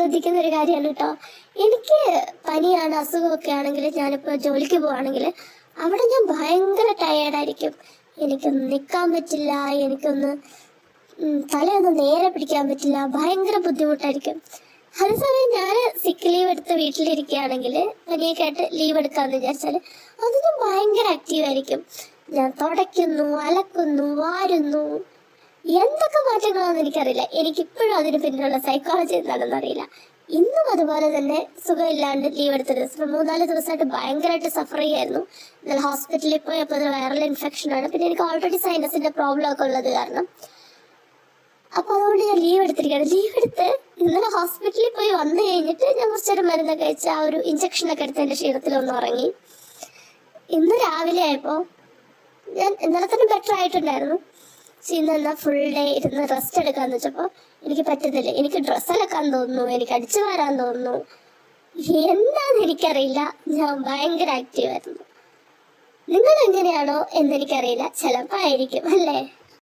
ശ്രദ്ധിക്കുന്ന ഒരു കാര്യമാണ് കേട്ടോ. എനിക്ക് പനിയാണ്, അസുഖമൊക്കെ ആണെങ്കിൽ, ഞാനിപ്പോൾ ജോലിക്ക് പോവാണെങ്കിൽ അവിടെ ഞാൻ ഭയങ്കര ടയേർഡായിരിക്കും. എനിക്കൊന്ന് നിൽക്കാൻ പറ്റില്ല, എനിക്കൊന്ന് തലയൊന്ന് നേരെ പിടിക്കാൻ പറ്റില്ല, ഭയങ്കര ബുദ്ധിമുട്ടായിരിക്കും. അതേസമയം ഞാൻ സിക്ക് ലീവ് എടുത്ത് വീട്ടിലിരിക്കുകയാണെങ്കിൽ, പനിയൊക്കെ ആയിട്ട് ലീവ് എടുക്കാമെന്ന് വിചാരിച്ചാൽ അത് ഞാൻ ഭയങ്കര ആക്റ്റീവായിരിക്കും. ഞാൻ തുടയ്ക്കുന്നു, അലക്കുന്നു, വാരുന്നു, എന്തൊക്കെ മാറ്റങ്ങളാണെന്ന് എനിക്കറിയില്ല. എനിക്കിപ്പോഴും അതിന് പിന്നിലുള്ള സൈക്കോളജി എന്താണെന്ന് അറിയില്ല. ഇന്നും അതുപോലെ തന്നെ സുഖമില്ലാണ്ട് ലീവ് എടുത്ത ദിവസം 3-4 ദിവസമായിട്ട് ഭയങ്കരമായിട്ട് സഫർ ചെയ്യായിരുന്നു. ഇന്നലെ ഹോസ്പിറ്റലിൽ പോയി അപ്പോൾ അത് വൈറൽ ഇൻഫെക്ഷനാണ്. പിന്നെ എനിക്ക് ഓൾറെഡി സൈനസിൻ്റെ പ്രോബ്ലം ഒക്കെ ഉള്ളത് കാരണം അപ്പോൾ അതുകൊണ്ട് ഞാൻ ലീവ് എടുത്തിരിക്കുകയാണ്. ലീവ് എടുത്ത് ഇന്നലെ ഹോസ്പിറ്റലിൽ പോയി വന്നു കഴിഞ്ഞിട്ട് ഞാൻ കുറച്ചേരം മരുന്നൊക്കെ കഴിച്ച് ആ ഒരു ഇഞ്ചക്ഷനൊക്കെ എടുത്ത് എൻ്റെ ക്ഷീണത്തിലൊന്ന് ഉറങ്ങി. ഇന്ന് രാവിലെ ആയപ്പോൾ ഞാൻ ഇന്നലെ തന്നെ ബെറ്റർ ആയിട്ടുണ്ടായിരുന്നു. പക്ഷെ ഇന്നെന്താ ഫുൾ ഡേ ഇരുന്ന് റെസ്റ്റ് എടുക്കാന്ന് വെച്ചപ്പോൾ എനിക്ക് പറ്റുന്നില്ല. എനിക്ക് ഡ്രസ്സ് അലക്കാൻ തോന്നുന്നു, എനിക്ക് അടിച്ചു വരാൻ തോന്നുന്നു, എന്താന്ന് എനിക്കറിയില്ല. ഞാൻ ഭയങ്കര ആക്റ്റീവായിരുന്നു. നിങ്ങൾ എങ്ങനെയാണോ എന്നെനിക്കറിയില്ല, ചിലപ്പോൾ ആയിരിക്കും അല്ലേ.